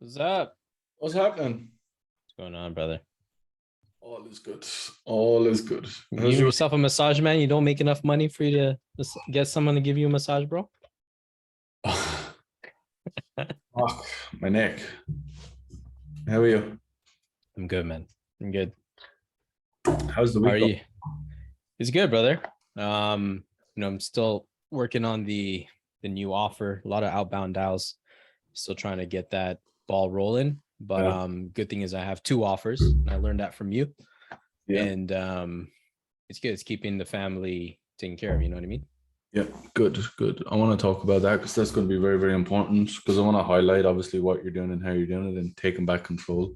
What's up? What's happening? What's going on, brother? All is good. All is good. You yourself a massage man? You don't make enough money for you to get someone to give you a massage, bro? Fuck, my neck. How are you? I'm good, man. I'm good. How's the How week are going? you? It's good, brother. I'm still working on the new offer. A lot of outbound dials. Still trying to get that ball rolling. But Yeah. good thing is I have two offers. And I learned that from you. Yeah. And it's good. It's keeping the family taken care of. You know what I mean? Yeah, good. I want to talk about that because that's going to be very, very important because I want to highlight obviously what you're doing and how you're doing it and taking back control.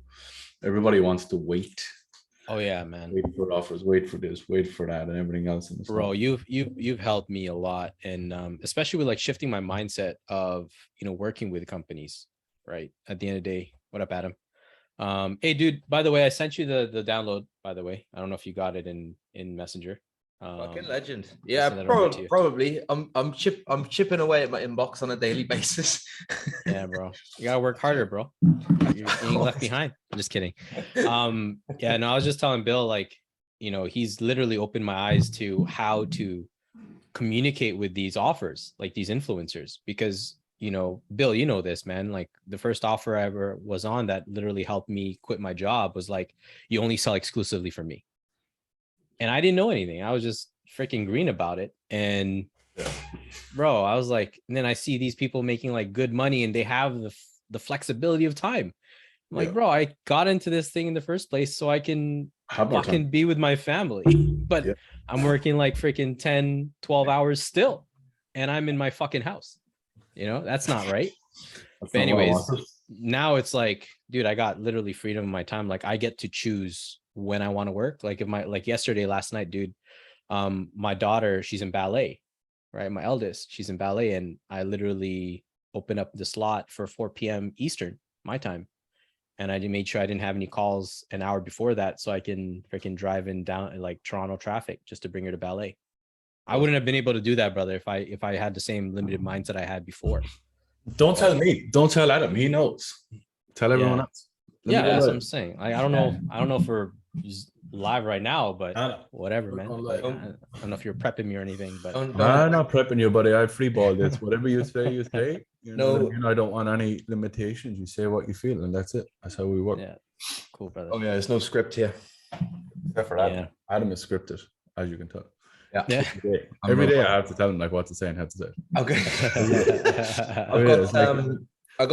Everybody wants to wait. Oh yeah, man. Wait for offers, wait for this, wait for that, and everything else. And Bro, you've helped me a lot, and especially with like shifting my mindset of working with companies, right? At the end of the day, what up, Adam? Hey, dude. By the way, I sent you the download. By the way, I don't know if you got it in Messenger. Fucking legend. Yeah, send it over to you. probably. I'm chipping away at my inbox on a daily basis. Yeah, bro. You gotta work harder, bro. You're being left behind. I'm just kidding. Yeah, no, I was just telling Bill, like, he's literally opened my eyes to how to communicate with these offers, like these influencers, because Bill, you know this, man. Like the first offer I ever was on that literally helped me quit my job was like, you only sell exclusively for me. And I didn't know anything. I was just freaking green about it. And bro, I was like, and then I see these people making like good money and they have the flexibility of time. I'm like, bro, I got into this thing in the first place so I can fucking be with my family. But I'm working like freaking 10, 12 hours still. And I'm in my fucking house. That's not right. But anyways, now it's like, dude, I got literally freedom of my time. Like I get to choose when I want to work. Like last night, dude, my daughter, she's in ballet, right? My eldest, she's in ballet. And I literally opened up the slot for 4 p.m. Eastern, my time. And I made sure I didn't have any calls an hour before that. So I can freaking drive in down like Toronto traffic just to bring her to ballet. I wouldn't have been able to do that, brother, if I had the same limited mindset I had before. Don't tell me. Don't tell Adam. He knows. Tell everyone else. That's what I'm saying. I don't know if we're live right now, but whatever, man. Like, I don't know if you're prepping me or anything, but I'm not prepping you, buddy. I free ball this. Whatever you say, you say. I don't want any limitations. You say what you feel, and that's it. That's how we work. Yeah, cool, brother. Oh yeah, there's no script here. Except for Adam. Adam is scripted, as you can tell. Yeah. Every day I have to tell him like what to say and how to say it. Okay. I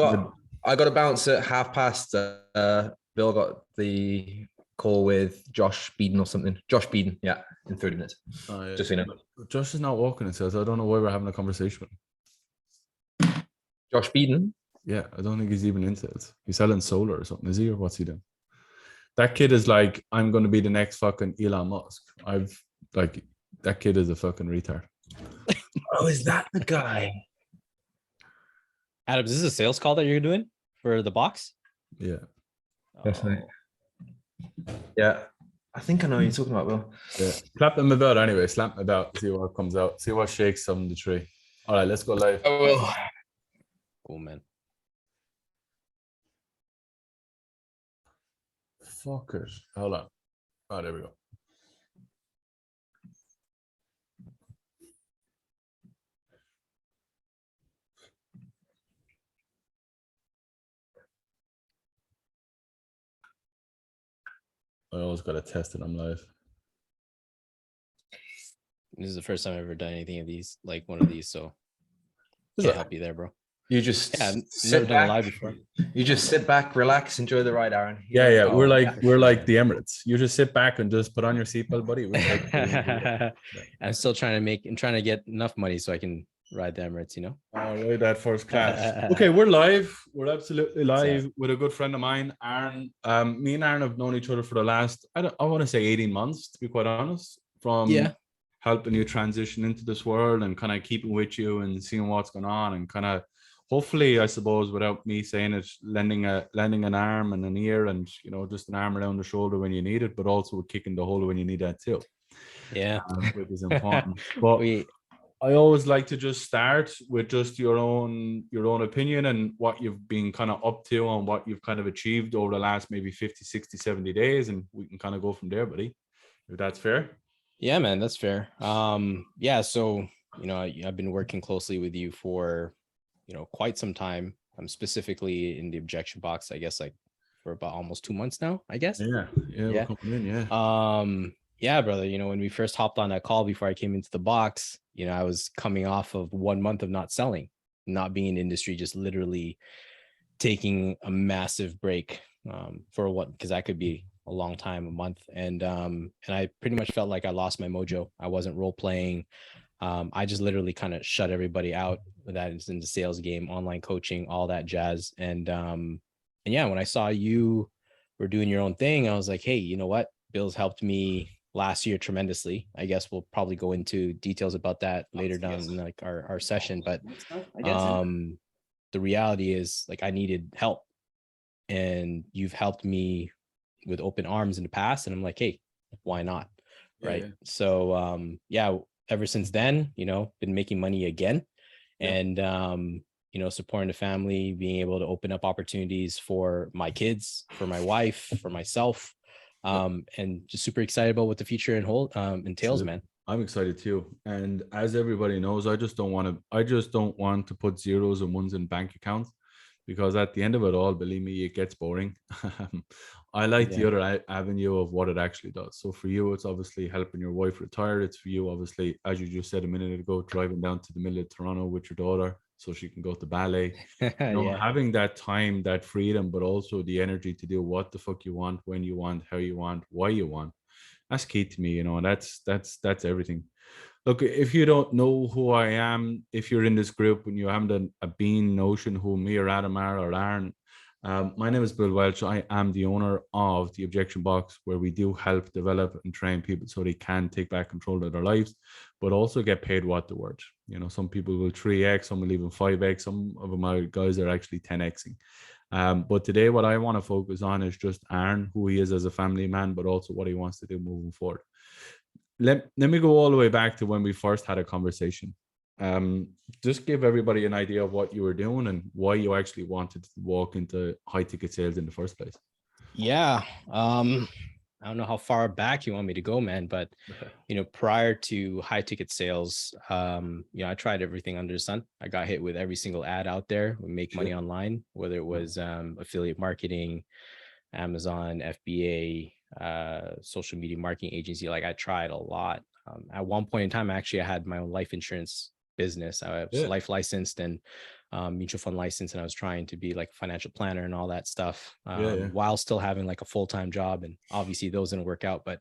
got a bounce at past. Bill got the call with Josh Beeden or something. Josh Beeden, yeah, in 30 minutes. Oh, yeah. Just so you know. Josh is not walking, it says. I don't know why we're having a conversation with him. Josh Beeden? Yeah, I don't think he's even in sales. He's selling solar or something, is he? Or what's he doing? That kid is like, I'm going to be the next fucking Elon Musk. That kid is a fucking retard. Oh, is that the guy? Adam, is this a sales call that you're doing for the box? Yeah. That's right. Yeah. I think I know what you're talking about, Will. Yeah. Clap them about anyway. Slap them about. See what comes out. See what shakes some of the tree. All right, let's go live. I will. Cool, man. Fuckers. Hold on. Oh, there we go. I always got to test it. I'm live. This is the first time I've ever done anything of these, like one of these, so can't help you there, bro. You just never done a live before. You just sit back, relax, enjoy the ride, Aaron. Yeah. We're like the Emirates. You just sit back and just put on your seatbelt, buddy. I'm still trying to get enough money so I can ride the Emirates, All right, that first class. Okay, we're live. We're absolutely live with a good friend of mine, Aron. Me and Aron have known each other for the last, I want to say 18 months, to be quite honest, from helping you transition into this world and kind of keeping with you and seeing what's going on and kind of, hopefully, I suppose, without me saying it, lending an arm and an ear and, just an arm around the shoulder when you need it, but also kicking the hole when you need that too. Yeah. Which is important. But I always like to just start with just your own opinion and what you've been kind of up to and what you've kind of achieved over the last maybe 50, 60, 70 days. And we can kind of go from there, buddy, if that's fair. Yeah, man, that's fair. Yeah, so, I've been working closely with you for, quite some time. I'm specifically in the objection box, I guess, like for about almost 2 months now, I guess. Yeah. We're coming in, Yeah, brother, when we first hopped on that call before I came into the box, I was coming off of 1 month of not selling, not being in the industry, just literally taking a massive break for what, because that could be a long time, a month. And I pretty much felt like I lost my mojo. I wasn't role playing. I just literally kind of shut everybody out that is in the sales game, online coaching, all that jazz. And yeah, when I saw you were doing your own thing, I was like, hey, you know what? Bill's helped me last year tremendously. I guess we'll probably go into details about that later down in like our session. But the reality is, like, I needed help, and you've helped me with open arms in the past, and I'm like, hey, why not? Right. Yeah. So yeah, ever since then, been making money again, and supporting the family, being able to open up opportunities for my kids, for my wife, for myself, and just super excited about what the future entails, man. I'm excited too. And as everybody knows, I just don't want to put zeros and ones in bank accounts, because at the end of it all, believe me, it gets boring. I like the other avenue of what it actually does. So for you, it's obviously helping your wife retire. It's for you, obviously, as you just said a minute ago, driving down to the middle of Toronto with your daughter so she can go to ballet. Having that time, that freedom, but also the energy to do what the fuck you want, when you want, how you want, why you want. That's key to me, and that's everything. Look, if you don't know who I am, if you're in this group and you haven't a bean notion who me or Adam are or Aaron, my name is Bill Welch. I am the owner of the Objection Box, where we do help develop and train people so they can take back control of their lives, but also get paid what they're worth. Some people will 3x, some will even 5x. Some of my guys are actually 10xing. But today, what I want to focus on is just Aaron, who he is as a family man, but also what he wants to do moving forward. Let me go all the way back to when we first had a conversation. Just give everybody an idea of what you were doing and why you actually wanted to walk into high ticket sales in the first place. Yeah. I don't know how far back you want me to go, man, but prior to high ticket sales, I tried everything under the sun. I got hit with every single ad out there. We make money online, whether it was affiliate marketing, Amazon, FBA, social media marketing agency. Like, I tried a lot. At one point in time, I had my own life insurance business. I was life licensed and mutual fund license, and I was trying to be like a financial planner and all that stuff, while still having like a full-time job. And obviously those didn't work out. But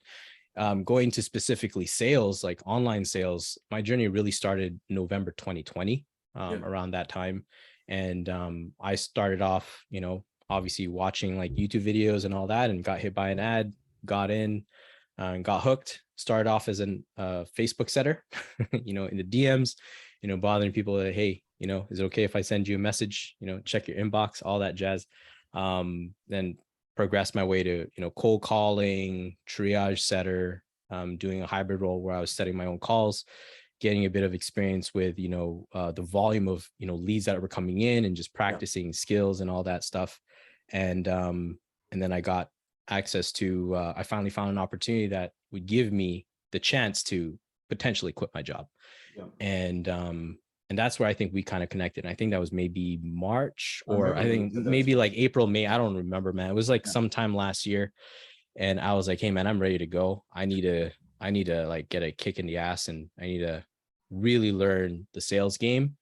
going to specifically sales, like online sales, my journey really started November 2020, around that time. And I started off, obviously watching like YouTube videos and all that, and got hit by an ad, got in, and got hooked. Started off as a Facebook setter, in the DMs, bothering people that, hey, is it okay if I send you a message, check your inbox, all that jazz. Then progressed my way to, cold calling, triage setter, doing a hybrid role where I was setting my own calls, getting a bit of experience with, the volume of, leads that were coming in, and just practicing skills and all that stuff. And then I got access to, I finally found an opportunity that would give me the chance to potentially quit my job. And that's where I think we kind of connected. And I think that was maybe March, or I think maybe like April, May. I don't remember, man. It was like sometime last year. And I was like, hey man, I'm ready to go. I need to like get a kick in the ass, and I need to really learn the sales game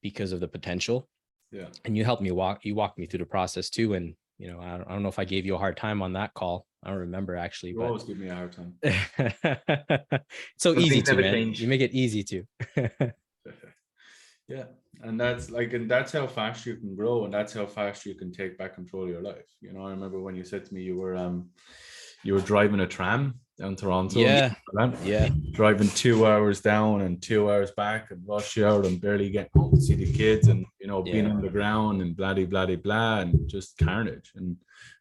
because of the potential. Yeah. And you walked me through the process too. And, I don't know if I gave you a hard time on that call. I don't remember actually. You always give me a hard time. It's so easy to, man. You make it easy to. Yeah. And that's how fast you can grow, and that's how fast you can take back control of your life. I remember when you said to me you were driving a tram down Toronto. Yeah. Yeah. Driving 2 hours down and 2 hours back and rush hour and barely getting home to see the kids and, you know, being on the ground and blah, blah, blah, blah, and just carnage. And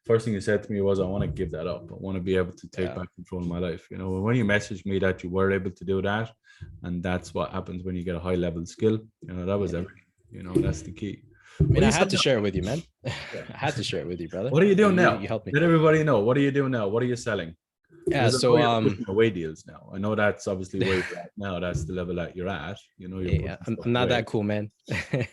first thing you said to me was, I want to give that up. I want to be able to take back control of my life. You know, when you messaged me that you were able to do that, and that's what happens when you get a high level skill, you know, that was everything. You know, that's the key. I mean, I had to share it with you, man. I had to share it with you, brother. What are you doing now? You helped me. Let everybody know. What are you doing now? What are you selling? Yeah, so away deals now. I know that's obviously where you're at now. That's the level that you're at. You know, I'm not that cool, man.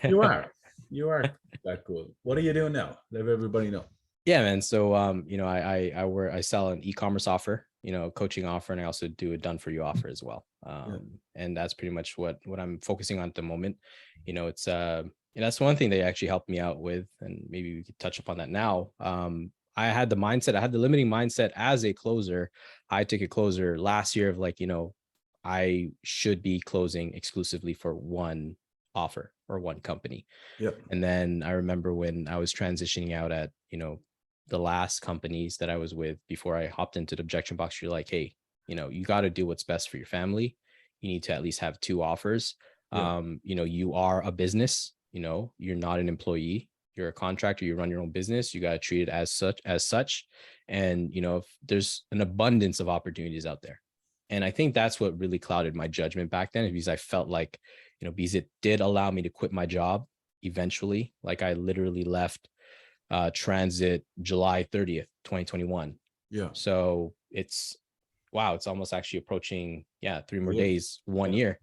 You are that cool. What are you doing now? Let everybody know. Yeah, man. So you know, I sell an e-commerce offer, you know, coaching offer, and I also do a done for you offer as well. And that's pretty much what I'm focusing on at the moment. You know, it's that's one thing they actually helped me out with, and maybe we could touch upon that now. I had the limiting mindset as a closer, high ticket closer last year of like, you know, I should be closing exclusively for one offer or one company. Yep. And then I remember when I was transitioning out at, you know, the last companies that I was with before I hopped into the objection box, you're like, hey, you know, you got to do what's best for your family. You need to at least have two offers. You know, you are a business, you know, you're not an employee. You're a contractor, you run your own business, you got to treat it as such. And, you know, if there's an abundance of opportunities out there. And I think that's what really clouded my judgment back then, because I felt like, you know, because it did allow me to quit my job eventually. Like I literally left transit July 30th, 2021. Yeah. So it's, wow, it's almost actually approaching, 3 more days, 1 year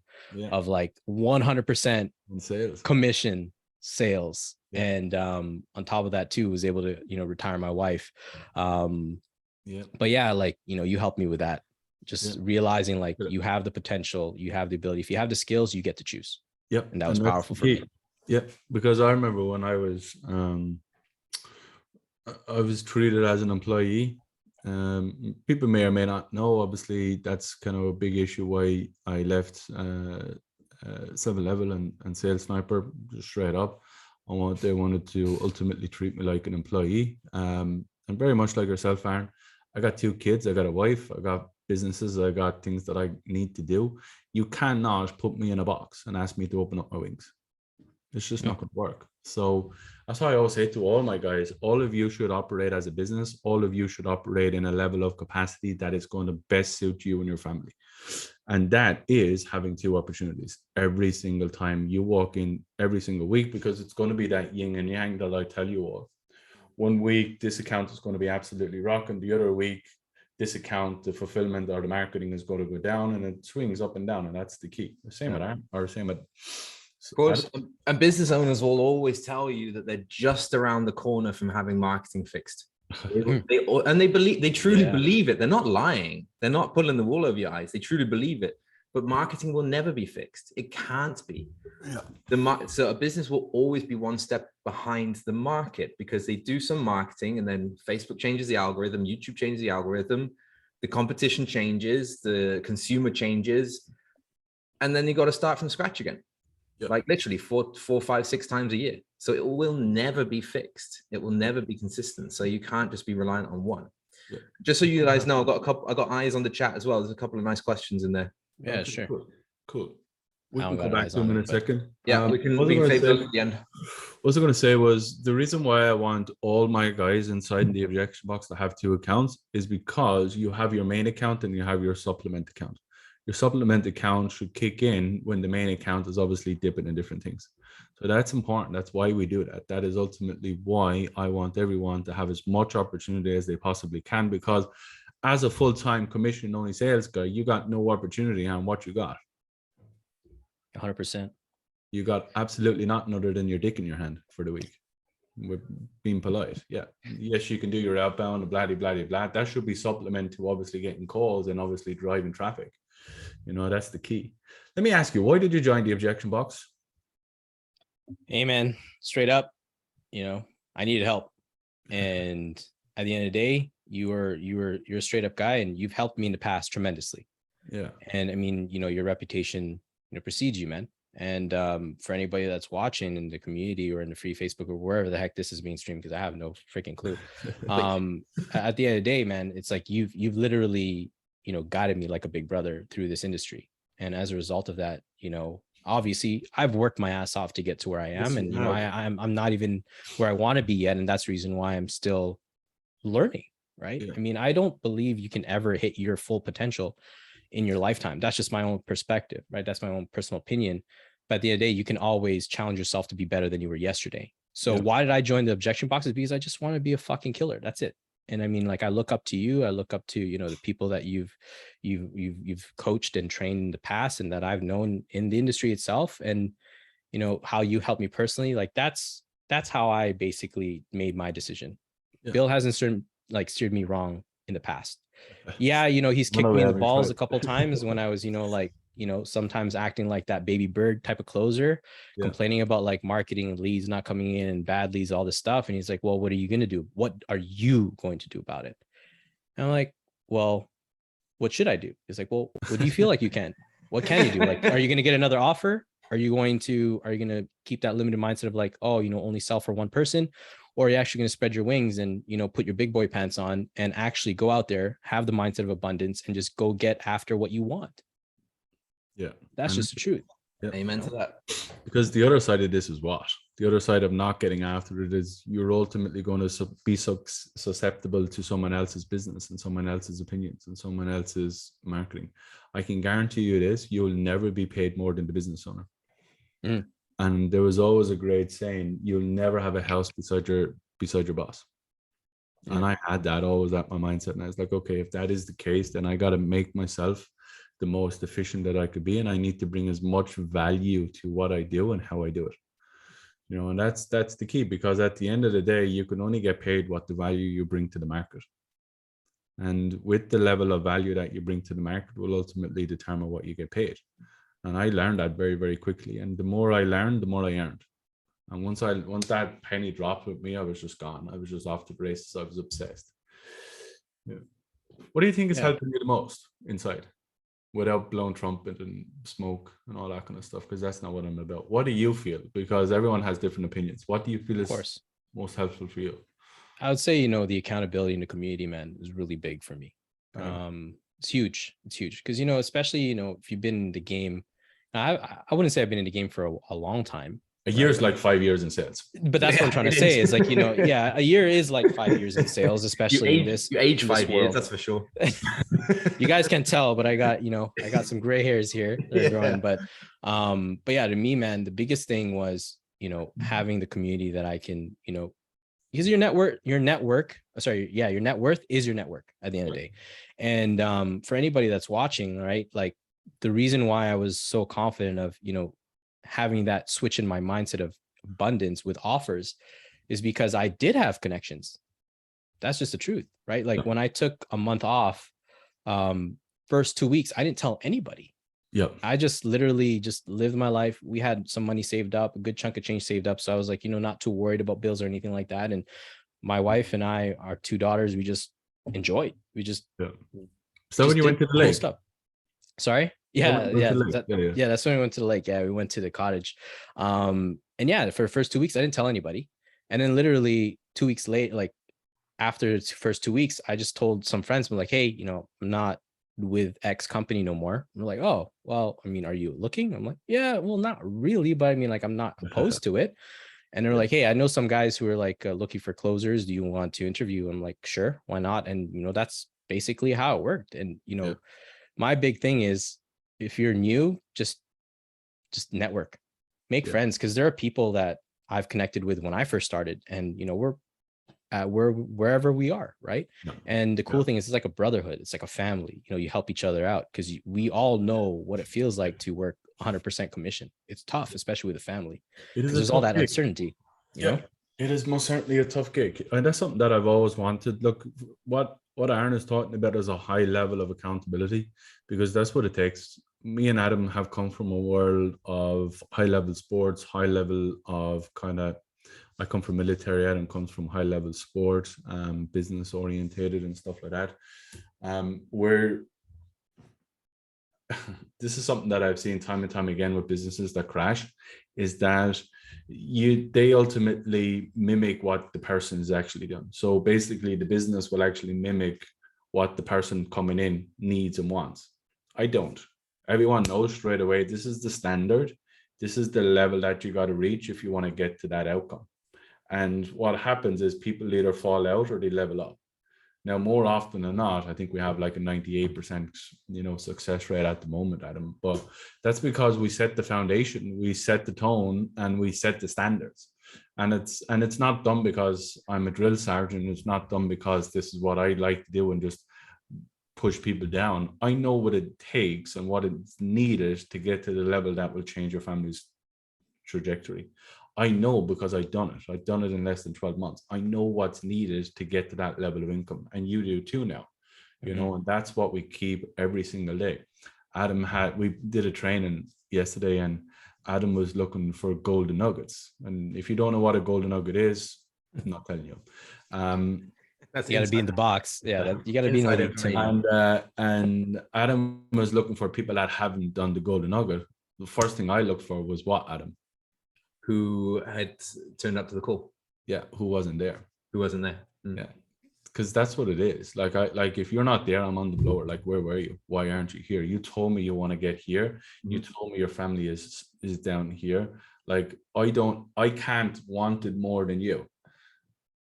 of like 100% sales, commission sales. And on top of that too, was able to, you know, retire my wife. But yeah, like, you know, you helped me with that. Just realizing like you have the potential, you have the ability. If you have the skills, you get to choose. Yep. And that was powerful for me. Yep. Because I remember when I was treated as an employee. People may or may not know, obviously that's kind of a big issue why I left 7-Level and Sales Sniper, just straight up. They wanted to ultimately treat me like an employee. And very much like yourself, Aaron, I got 2 kids, I got a wife, I got businesses, I got things that I need to do. You cannot put me in a box and ask me to open up my wings. It's just not going to work. So that's why I always say to all my guys, all of you should operate as a business. All of you should operate in a level of capacity that is going to best suit you and your family. And that is having 2 opportunities every single time you walk in, every single week, because it's going to be that yin and yang that I tell you all. 1 week, this account is going to be absolutely rocking. The other week, this account, the fulfillment or the marketing is going to go down, and it swings up and down. And that's the key. The same with Aaron, or same with. Of course, and business owners will always tell you that they're just around the corner from having marketing fixed. They truly believe it. They're not lying. They're not pulling the wool over your eyes. They truly believe it. But marketing will never be fixed. It can't be. So a business will always be one step behind the market, because they do some marketing and then Facebook changes the algorithm, YouTube changes the algorithm, the competition changes, the consumer changes, and then you got to start from scratch again. Like literally 4, 5, 6 times a year. So it will never be fixed. It will never be consistent. So you can't just be reliant on one. Just so you guys know, I got eyes on the chat as well. There's a couple of nice questions in there. Yeah, sure. Cool. We can come back to them in a second. Yeah, we can save those at the end. What I was going to say was, the reason why I want all my guys inside in the objection box to have 2 accounts is because you have your main account and you have your supplement account. Your supplement account should kick in when the main account is obviously dipping in different things. So that's important. That's why we do that. That is ultimately why I want everyone to have as much opportunity as they possibly can, because as a full-time commission only sales guy, you got no opportunity on what you got. 100%. You got absolutely nothing other than your dick in your hand for the week. We're being polite. Yeah. Yes, you can do your outbound and blah, blah, blah, blah. That should be supplement to obviously getting calls and obviously driving traffic. You know, that's the key. Let me ask you, why did you join the objection box? Hey, man, straight up, you know, I needed help. And at the end of the day, you're a straight up guy, and you've helped me in the past tremendously. Yeah. And I mean, you know, your reputation, you know, precedes you, man. And for anybody that's watching in the community or in the free Facebook or wherever the heck this is being streamed, because I have no freaking clue. At the end of the day, man, it's like you've literally you know, guided me like a big brother through this industry. And as a result of that, you know, obviously I've worked my ass off to get to where I am. And, you know, I'm not even where I want to be yet. And that's the reason why I'm still learning, right? I mean, I don't believe you can ever hit your full potential in your lifetime. That's just my own perspective, right? That's my own personal opinion. But at the end of the day, you can always challenge yourself to be better than you were yesterday. So why did I join the objection boxes? Because I just want to be a fucking killer. That's it. And I mean, like, I look up to you. I look up to, you know, the people that you've coached and trained in the past, and that I've known in the industry itself, and, you know, how you helped me personally. Like, that's how I basically made my decision. Bill hasn't steered me wrong in the past. Yeah, you know, he's kicked me in the balls a couple times when I was, you know, like, you know, sometimes acting like that baby bird type of closer, complaining about like marketing leads not coming in and bad leads, all this stuff. And he's like, well, what are you going to do? What are you going to do about it? And I'm like, well, what should I do? He's like, well, what do you feel like you can? What can you do? Like, are you going to get another offer? Are you going to keep that limited mindset of like, oh, you know, only sell for one person? Or are you actually going to spread your wings and, you know, put your big boy pants on and actually go out there, have the mindset of abundance, and just go get after what you want? Yeah. That's just the truth. Amen to that. Because the other side of this is what? The other side of not getting after it is you're ultimately going to be susceptible to someone else's business and someone else's opinions and someone else's marketing. I can guarantee you this, you'll never be paid more than the business owner. And there was always a great saying, you'll never have a house beside your boss. And I had that always at my mindset. And I was like, okay, if that is the case, then I got to make myself the most efficient that I could be. And I need to bring as much value to what I do and how I do it. You know, and that's the key, because at the end of the day, you can only get paid what the value you bring to the market. And with the level of value that you bring to the market will ultimately determine what you get paid. And I learned that very, very quickly. And the more I learned, the more I earned. And once that penny dropped with me, I was just gone. I was just off the races. I was obsessed. What do you think is helping you the most inside, without blowing trumpet and smoke and all that kind of stuff? Because that's not what I'm about. What do you feel? Because everyone has different opinions. What do you feel is most helpful for you? I would say, you know, the accountability in the community, man, is really big for me. It's huge. It's huge. Because, you know, especially, you know, if you've been in the game, I wouldn't say I've been in the game for a long time. A year is like 5 years in sales. But that's what I'm trying to say is like, you know, a year is like 5 years in sales, especially in this. You age 5 years, that's for sure. You guys can't tell, but I got some gray hairs here. They're growing. But yeah, to me, man, the biggest thing was, you know, having the community that I can, you know, because your net worth is your network at the end of the day. And for anybody that's watching, right, like the reason why I was so confident of, you know, having that switch in my mindset of abundance with offers is because I did have connections. That's just the truth, right? Like when I took a month off, first 2 weeks, I didn't tell anybody. I just literally just lived my life. We had some money saved up, a good chunk of change saved up. So I was like, you know, not too worried about bills or anything like that. And my wife and I, our 2 daughters, we just enjoyed. We just So when you went to the lake? Sorry? That's when we went to the lake. Yeah, we went to the cottage. And yeah, for the first 2 weeks, I didn't tell anybody. And then literally 2 weeks later, like after the first 2 weeks, I just told some friends, I'm like, hey, you know, I'm not with X company no more. And they're like, oh, well, I mean, are you looking? I'm like, yeah, well, not really, but I mean, like, I'm not opposed to it. And they're like, hey, I know some guys who are like looking for closers. Do you want to interview? I'm like, sure, why not? And, you know, that's basically how it worked. And, you know, my big thing is if you're new, just network, make friends. Cause there are people that I've connected with when I first started and, you know, we're wherever we are. Right. And the cool thing is it's like a brotherhood. It's like a family, you know, you help each other out because we all know what it feels like to work 100% commission. It's tough, especially with a family. There's all that uncertainty, you know? It is most certainly a tough gig. And that's something that I've always wanted. Look, what Aron is talking about is a high level of accountability, because that's what it takes. Me and Adam have come from a world of high level sports, high level of I come from military. Adam comes from high level sports, business orientated and stuff like that. Where this is something that I've seen time and time again with businesses that crash, is that they ultimately mimic what the person is actually doing. So basically the business will actually mimic what the person coming in needs and wants. I don't. Everyone knows straight away, this is the standard. This is the level that you got to reach if you want to get to that outcome. And what happens is people either fall out or they level up. Now, more often than not, I think we have like a 98%, success rate at the moment, Adam. But that's because we set the foundation, we set the tone, and we set the standards. And it's not done because I'm a drill sergeant. It's not done because this is what I like to do and just push people down. I know what it takes and what it's needed to get to the level that will change your family's trajectory. I know because I've done it. I've done it in less than 12 months. I know what's needed to get to that level of income, and you do too now, and that's what we keep every single day. We did a training yesterday, and Adam was looking for golden nuggets. And if you don't know what a golden nugget is, I'm not telling you. That's you got to be in the box. Yeah, you got to be in the team. And Adam was looking for people that haven't done the golden nugget. The first thing I looked for was what, Adam? Who had turned up to the call? Yeah, who wasn't there? Yeah, because that's what it is. Like if you're not there, I'm on the blower. Like, where were you? Why aren't you here? You told me you want to get here. You told me your family is down here. Like, I can't want it more than you.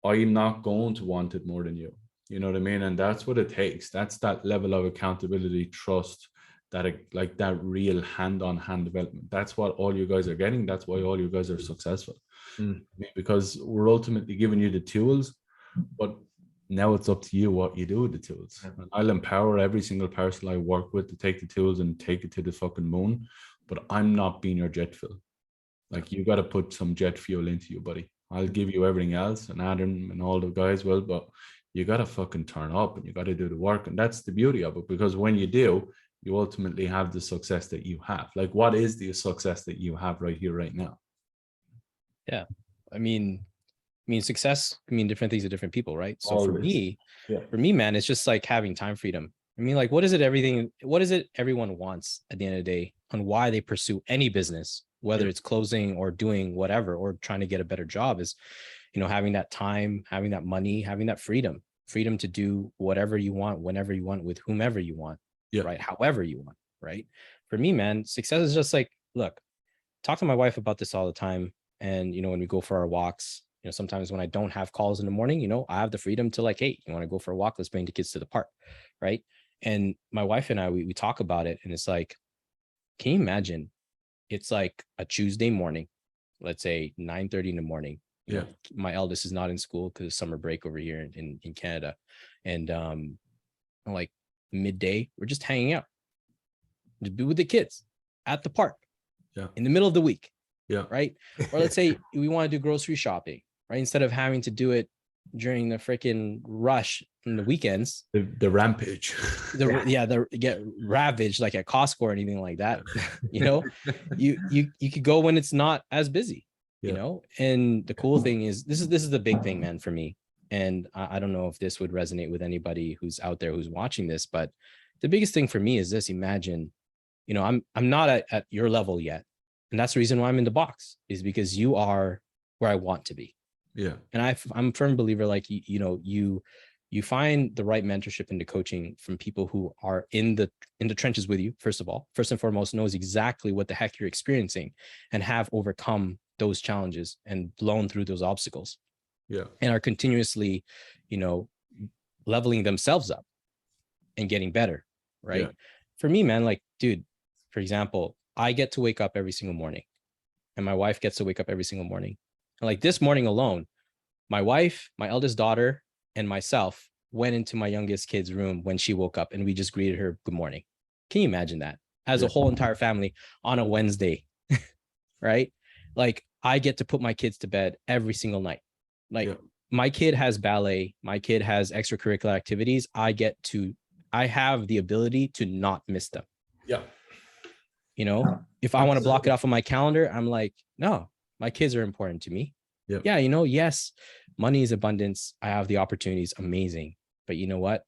I'm not going to want it more than you. You know what I mean? And that's what it takes. That's that level of accountability, trust, that real hand-on-hand development. That's what all you guys are getting. That's why all you guys are successful. Because we're ultimately giving you the tools, but now it's up to you what you do with the tools. I'll empower every single person I work with to take the tools and take it to the fucking moon, but I'm not being your jet fuel. Like, you got to put some jet fuel into you, buddy. I'll give you everything else, and Adam and all the guys will, but you got to fucking turn up and you got to do the work. And that's the beauty of it, because when you do, you ultimately have the success that you have. Like, what is the success that you have right here, right now? Yeah. I mean, success can mean different things to different people, right? So Always. for me, man, it's just like having time freedom. I mean, like, what is it everyone wants at the end of the day on why they pursue any business, whether it's closing or doing whatever, or trying to get a better job, is, having that time, having that money, having that freedom to do whatever you want, whenever you want, with whomever you want. Yeah. Right. However you want. Right. For me, man, success is just like, look, talk to my wife about this all the time. And, when we go for our walks, sometimes when I don't have calls in the morning, I have the freedom to, like, hey, you want to go for a walk? Let's bring the kids to the park. Right. And my wife and I, we talk about it, and it's like, can you imagine? It's like a Tuesday morning, let's say 9:30 in the morning. My eldest is not in school because of summer break over here in Canada. And like midday, we're just hanging out, just be with the kids at the park in the middle of the week. Right. Or let's say we want to do grocery shopping, right? Instead of having to do it during the freaking rush in the weekends, the rampage, get ravaged like at Costco or anything like that. You could go when it's not as busy, and the cool thing is, this is the big thing, man, for me. And I don't know if this would resonate with anybody who's out there who's watching this, but the biggest thing for me is this. Imagine, I'm not at your level yet. And that's the reason why I'm in the box, is because you are where I want to be. Yeah. And I'm a firm believer, like, you find the right mentorship into coaching from people who are in the trenches with you. First and foremost, knows exactly what the heck you're experiencing and have overcome those challenges and blown through those obstacles. Yeah. And are continuously, leveling themselves up and getting better. Right. Yeah. For me, man, like, dude, for example, I get to wake up every single morning, and my wife gets to wake up every single morning. And like this morning alone, my wife, my eldest daughter, and myself went into my youngest kid's room when she woke up, and we just greeted her good morning. Can you imagine that? As a whole entire family on a Wednesday, right? Like, I get to put my kids to bed every single night. Like, my kid has ballet, my kid has extracurricular activities. I have the ability to not miss them. Yeah. If I want to block it off on my calendar, I'm like, no, my kids are important to me. Yeah. Yes, money is abundance. I have the opportunities. Amazing. But you know what?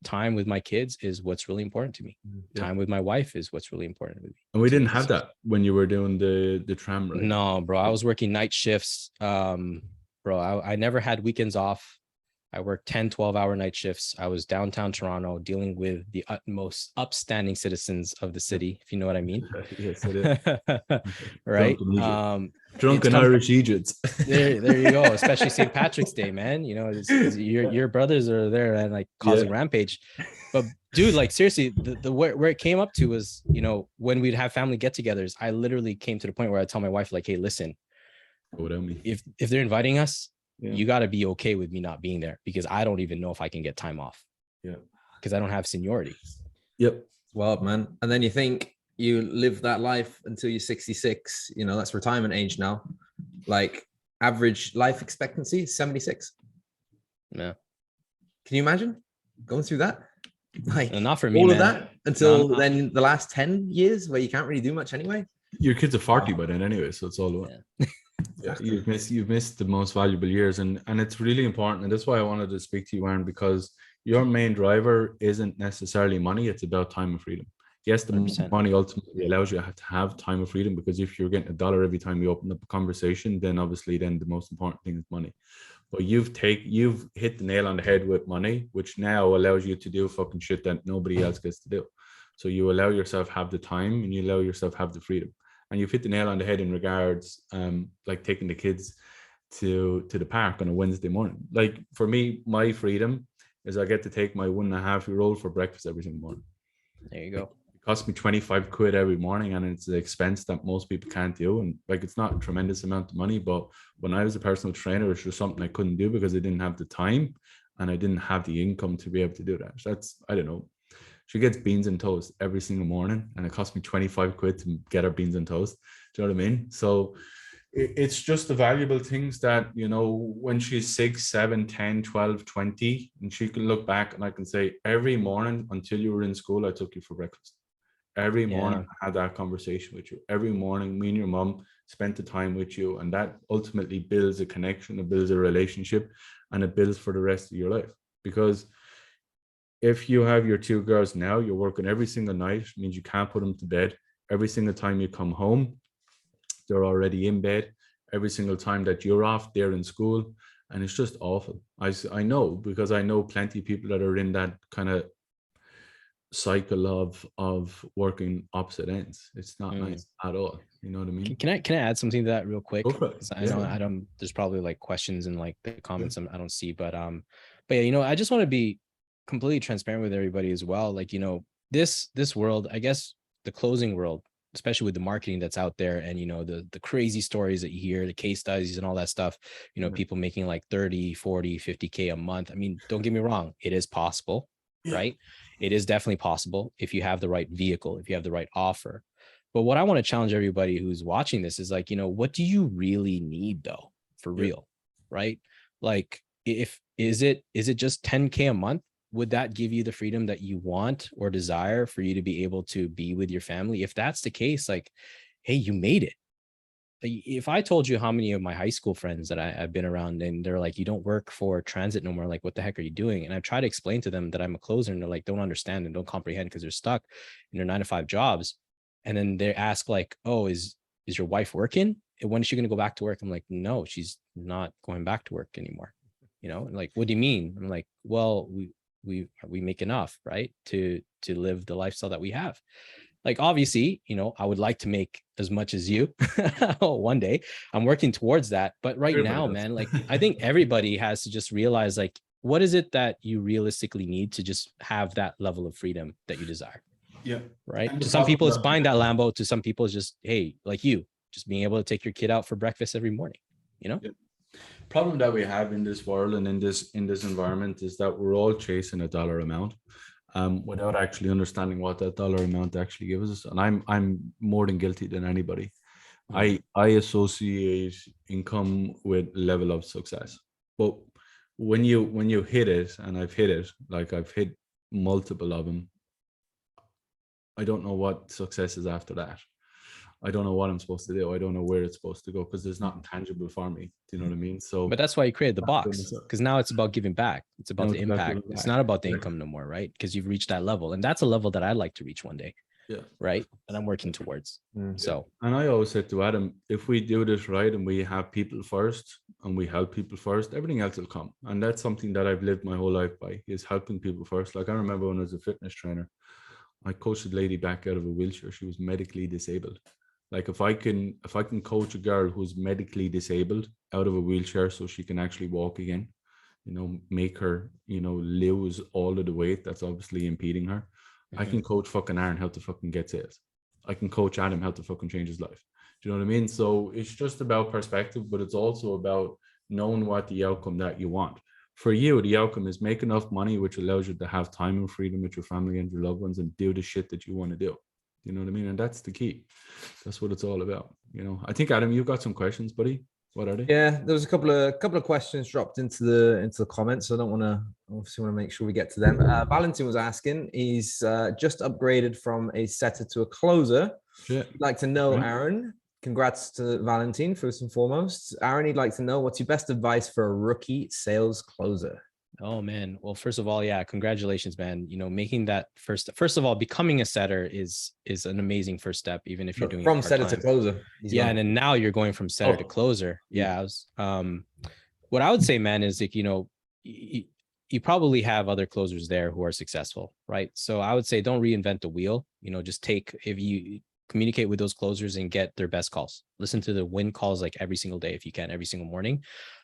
Time with my kids is what's really important to me. Time with my wife is what's really important to me. And we didn't have that when you were doing the tram, right? No, bro. I was working night shifts. Bro, I never had weekends off. I worked 10, 12-hour night shifts. I was downtown Toronto dealing with the utmost upstanding citizens of the city, if you know what I mean. Yes, it is. Right. Drunken Irish Egypts. there you go. Especially St. Patrick's Day, man. You know, your brothers are there and like causing rampage. But dude, like seriously, the where it came up to was, you know, when we'd have family get-togethers, I literally came to the point where I tell my wife, like, hey, listen, if they're inviting us, you got to be okay with me not being there, because I don't even know if I can get time off. Yeah, because I don't have seniority. Yep. Well, man. And then you think you live that life until you're 66, you know, that's retirement age now. Like average life expectancy is 76. Yeah. Can you imagine going through that? Like not for me, all man. of that until then the last 10 years where you can't really do much anyway. Your kids are 40 by then anyway, so it's all over. Yeah, you've missed the most valuable years, and it's really important, and that's why I wanted to speak to you, Aaron, because your main driver isn't necessarily money, it's about time and freedom. Yes, the 100%. Money ultimately allows you to have time of freedom, because if you're getting $1 every time you open up a conversation, then obviously then the most important thing is money. But you've hit the nail on the head with money, which now allows you to do fucking shit that nobody else gets to do. So you allow yourself have the time, and you allow yourself have the freedom. And you've hit the nail on the head in regards, like taking the kids to the park on a Wednesday morning. Like for me, my freedom is I get to take my 1.5-year-old for breakfast every single morning. There you go. It costs me 25 quid every morning, and it's an expense that most people can't do. And like, it's not a tremendous amount of money, but when I was a personal trainer, it's just something I couldn't do because I didn't have the time and I didn't have the income to be able to do that. So that's, I don't know. She gets beans and toast every single morning, and it cost me 25 quid to get her beans and toast. Do you know what I mean? So it's just the valuable things that, you know, when she's 6, 7, 10, 12, 20, and she can look back and I can say, every morning until you were in school, I took you for breakfast. Every morning I had that conversation with you. Every morning, me and your mom spent the time with you, and that ultimately builds a connection, it builds a relationship, and it builds for the rest of your life. Because if you have your 2 girls now, you're working every single night, means you can't put them to bed. Every single time you come home, they're already in bed. Every single time that you're off, they're in school. And it's just awful. I know, because I know plenty of people that are in that kind of cycle of working opposite ends. It's not nice at all. You know what I mean? Can I add something to that real quick? I know I don't, there's probably like questions and like the comments I don't see, but yeah, you know, I just want to be completely transparent with everybody as well. Like, you know, this world, I guess the closing world, especially with the marketing that's out there, and, you know, the crazy stories that you hear, the case studies and all that stuff, you know, people making like 30, 40, 50K a month. I mean, don't get me wrong, it is possible, right? It is definitely possible if you have the right vehicle, if you have the right offer. But what I want to challenge everybody who's watching this is like, you know, what do you really need though, for real, right? Like, is it just 10K a month? Would that give you the freedom that you want or desire for you to be able to be with your family? If that's the case, like, hey, you made it. If I told you how many of my high school friends that I've been around, and they're like, you don't work for transit no more, like, what the heck are you doing? And I try to explain to them that I'm a closer, and they're like, don't understand and don't comprehend, because they're stuck in their 9-to-5 jobs. And then they ask like, oh, is your wife working? And when is she going to go back to work? I'm like, no, she's not going back to work anymore. You know, like, what do you mean? I'm like, well, we make enough, right, to live the lifestyle that we have. Like, obviously, you know, I would like to make as much as you one day. I'm working towards that. But right now, man, like, I think everybody has to just realize, like, what is it that you realistically need to just have that level of freedom that you desire? Yeah. Right. To some people, it's buying that Lambo. To some people, it's just, hey, like you, just being able to take your kid out for breakfast every morning, you know? Yeah. Problem that we have in this world and in this environment is that we're all chasing a dollar amount, without actually understanding what that dollar amount actually gives us. And I'm more than guilty than anybody. I associate income with level of success. But when you hit it, and I've hit it, like I've hit multiple of them, I don't know what success is after that. I don't know what I'm supposed to do. I don't know where it's supposed to go, because there's nothing tangible for me. Do you know what I mean? So, but that's why you created the box, because now it's about giving back. It's about the impact. It's not about the income no more, right? Because you've reached that level, and that's a level that I'd like to reach one day. Yeah. Right. And I'm working towards. So, and I always said to Adam, if we do this right and we have people first, and we help people first, everything else will come. And that's something that I've lived my whole life by, is helping people first. Like I remember when I was a fitness trainer, I coached a lady back out of a wheelchair. She was medically disabled. Like if I can coach a girl who's medically disabled out of a wheelchair so she can actually walk again, make her, lose all of the weight that's obviously impeding her. I can coach fucking Aaron how to fucking get sales. I can coach Adam how to fucking change his life. Do you know what I mean? So it's just about perspective, but it's also about knowing what the outcome that you want. For you, the outcome is make enough money, which allows you to have time and freedom with your family and your loved ones and do the shit that you want to do. You know what I mean? And that's the key. That's what it's all about. I think, Adam, you've got some questions, buddy. What are they? Yeah, there was a couple of questions dropped into the comments. So I don't want to make sure we get to them. Valentin was asking, he's just upgraded from a setter to a closer. Shit. He'd like to know, Aaron, congrats to Valentin first and foremost. Aaron, he'd like to know, what's your best advice for a rookie sales closer? Oh man. Well, first of all, yeah, congratulations, man. Making that first of all, becoming a setter is an amazing first step, even if you're doing from setter to closer. Yeah, and then now you're going from setter to closer. Yeah, what I would say, man, is like, you probably have other closers there who are successful, right? So I would say don't reinvent the wheel. Just if you communicate with those closers and get their best calls. Listen to the win calls like every single day if you can, every single morning.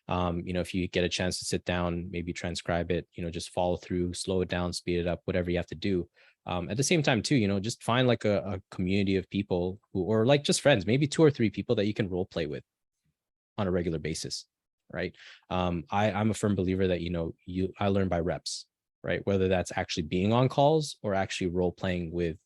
If you get a chance to sit down, maybe transcribe it, just follow through, slow it down, speed it up, whatever you have to do. At the same time too, just find like a community of people or like just friends, maybe 2 or 3 people that you can role play with on a regular basis, right? I'm a firm believer that, I learn by reps, right? Whether that's actually being on calls or actually role playing with,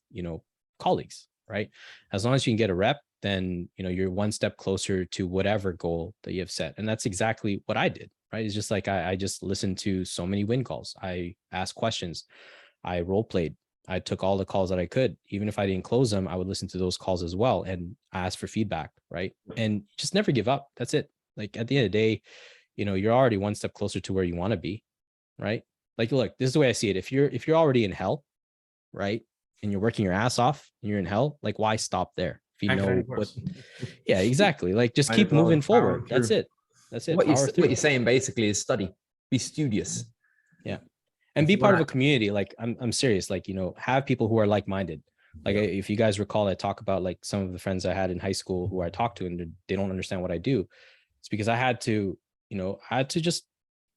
colleagues, right? As long as you can get a rep, then, you're one step closer to whatever goal that you have set. And that's exactly what I did, right? It's just like, I just listened to so many win calls. I asked questions. I role played. I took all the calls that I could. Even if I didn't close them, I would listen to those calls as well and ask for feedback, right? And just never give up. That's it. Like at the end of the day, you're already one step closer to where you want to be, right? Like, look, this is the way I see it. If you're already in hell, right, and you're working your ass off and you're in hell, like why stop there? If you know what, yeah, exactly. Like just keep moving forward. That's it. That's it. What you're saying basically is study, be studious. Yeah. And be part of a community. Like I'm serious. Like, have people who are like-minded. Like if you guys recall, I talk about like some of the friends I had in high school who I talked to and they don't understand what I do. It's because I had to, just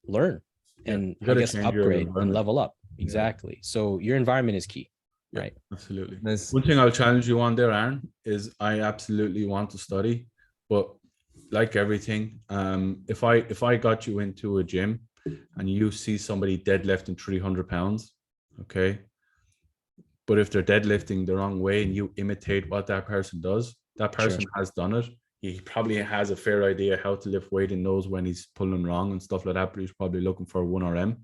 learn and I guess upgrade and level up. Exactly. So your environment is key. Yeah, right. Absolutely. One thing I'll challenge you on there, Aaron, is I absolutely want to study, but like everything, if I got you into a gym and you see somebody deadlifting 300 pounds, okay, but if they're deadlifting the wrong way and you imitate what that person does, that person has done it. He probably has a fair idea how to lift weight and knows when he's pulling wrong and stuff like that, but he's probably looking for 1RM.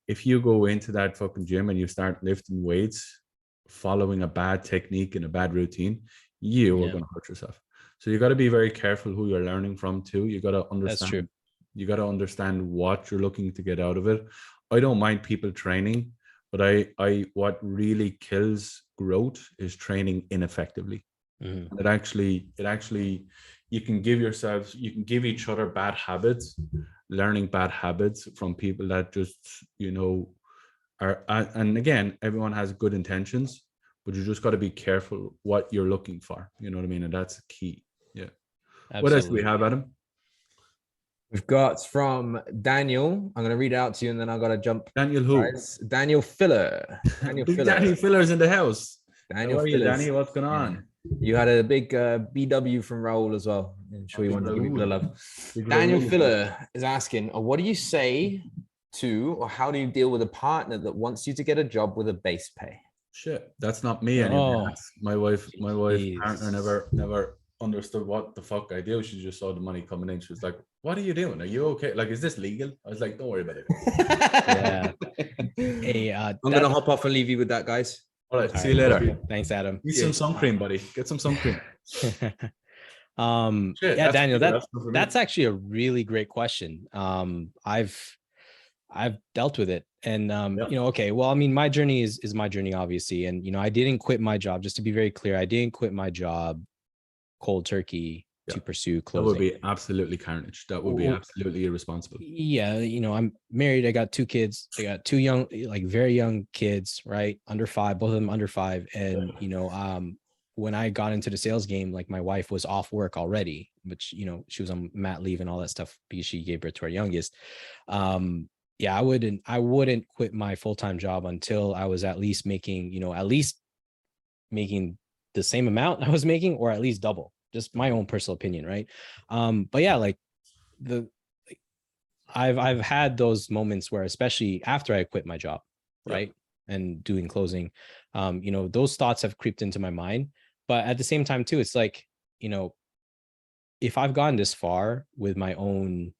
If you go into that fucking gym and you start lifting weights, following a bad technique and a bad routine, you are going to hurt yourself. So you got to be very careful who you're learning from too. You got to understand. That's true. You got to understand what you're looking to get out of it. I don't mind people training, but I what really kills growth is training ineffectively. Mm-hmm. It actually, you can give each other bad habits, learning bad habits from people that just, are, and again, everyone has good intentions, but you just got to be careful what you're looking for. You know what I mean? And that's key. Yeah. Absolutely. What else do we have, Adam? We've got from Daniel. I'm going to read it out to you and then I've got to jump. Daniel who? Guys. Daniel Filler. Daniel Filler. Daniel Filler's in the house. Daniel How are you, Danny? What's going on? You had a big BW from Raul as well. I'm sure you want to give me a love. Daniel Filler is asking, what do you say to, or how do you deal with a partner that wants you to get a job with a base pay? Shit, that's not me anymore. My wife partner never understood what the fuck I do. She just saw the money coming in. She was like, what are you doing? Are you okay? Like, is this legal? I was like, don't worry about it. Yeah. Hey, I'm going to hop off and leave you with that, guys. All right, see you later. Thanks, Adam. Get some sun cream, buddy. Get some sun cream. Yeah, Daniel, that's actually a really great question. I've dealt with it, and okay, well, I mean, my journey is my journey, obviously, and I didn't quit my job. Just to be very clear, I didn't quit my job cold turkey to pursue That closing. would be absolutely carnage. That would be absolutely irresponsible. Yeah, you know, I'm married. I got 2 kids. I got 2 young, like very young kids, right? Under 5, both of them under 5. And, you know, when I got into the sales game, like my wife was off work already, which, you know, she was on mat leave and all that stuff because she gave birth to our youngest. Yeah, I wouldn't quit my full-time job until I was at least making, you know, at least making the same amount I was making, or at least double. Just my own personal opinion, right? But yeah, like I've had those moments where, especially after I quit my job, right, and doing closing, you know, those thoughts have creeped into my mind. But at the same time, too, it's like, you know, if I've gone this far with my own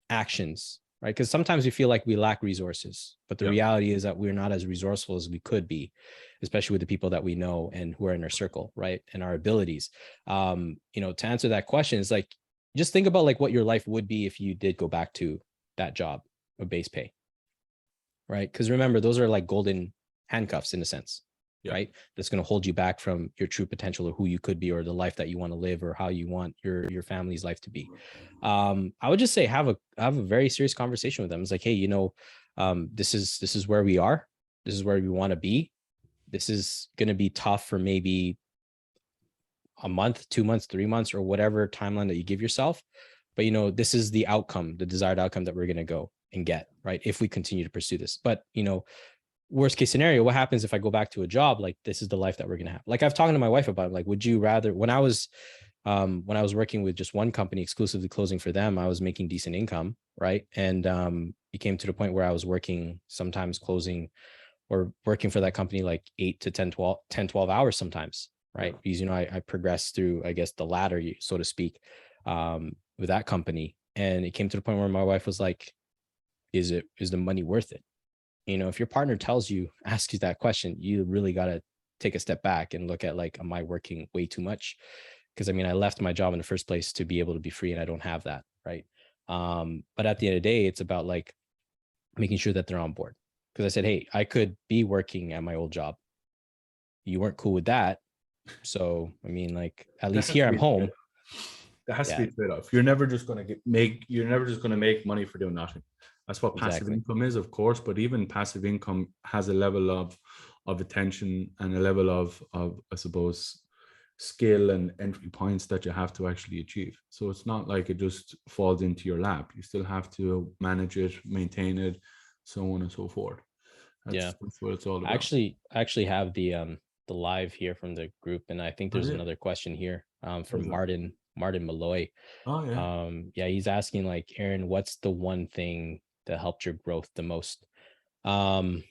actions, right? Because sometimes we feel like we lack resources, but the reality is that we're not as resourceful as we could be, especially with the people that we know and who are in our circle, right? And our abilities. You know, to answer that question, is like, just think about like what your life would be if you did go back to that job of base pay, right? Because remember, those are like golden handcuffs in a sense, right? That's going to hold you back from your true potential, or who you could be, or the life that you want to live, or how you want your family's life to be. I would just say have a very serious conversation with them. It's like, hey, you know, this is where we are. This is where we want to be. This is going to be tough for maybe a month, 2 months, 3 months, or whatever timeline that you give yourself. But, you know, this is the outcome, the desired outcome that we're going to go and get, right? If we continue to pursue this. But, you know, worst case scenario, what happens if I go back to a job? Like, this is the life that we're going to have. Like, I've talked to my wife about it. Like, would you rather, when I was working with just one company, exclusively closing for them, I was making decent income, right? And it came to the point where I was working, sometimes closing or working for that company like 8 to 12 hours sometimes, right? Because, you know, I progressed through, I guess, the ladder, so to speak, with that company. And it came to the point where my wife was like, is the money worth it? You know, if your partner asks you that question, you really got to take a step back and look at, like, am I working way too much? Because I mean, I left my job in the first place to be able to be free, and I don't have that, right? But at the end of the day, it's about like making sure that they're on board. Because I said, hey, I could be working at my old job. You weren't cool with that. So, I mean, like, at least here I'm home. There has to be a trade-off. You're never just going to make money for doing nothing. That's what passive income is, of course, but even passive income has a level of attention and a level of I suppose, skill and entry points that you have to actually achieve. So it's not like it just falls into your lap. You still have to manage it, maintain it, so on and so forth. That's what it's all about. I actually have the live here from the group, and I think there's another question here from Martin Malloy. He's asking, like, Aaron, what's the one thing that helped your growth the most? The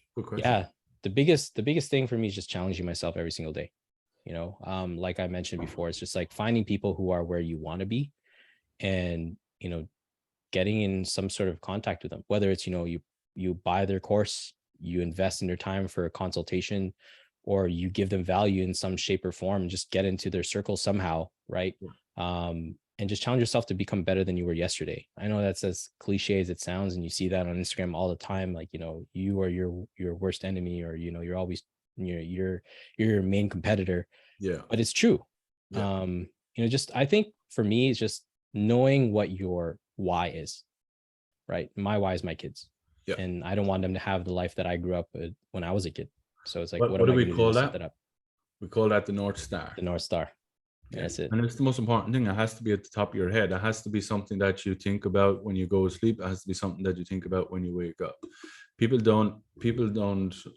biggest thing for me is just challenging myself every single day. You know, like I mentioned before, it's just like finding people who are where you want to be, and, you know, getting in some sort of contact with them, whether it's, you know, you buy their course, you invest in their time for a consultation, or you give them value in some shape or form, and just get into their circle somehow, right? And just challenge yourself to become better than you were yesterday. I know that's as cliche as it sounds, and you see that on Instagram all the time. Like, you know, you are your worst enemy, or, you know, you're always, you're your main competitor. But it's true. You know, just, I think for me, it's just knowing what your why is, right? My why is my kids. And I don't want them to have the life that I grew up with when I was a kid. So it's like, what do we call that? We call that the North Star. The North Star. That's it. And it's the most important thing. It has to be at the top of your head. It has to be something that you think about when you go to sleep. It has to be something that you think about when you wake up. People don't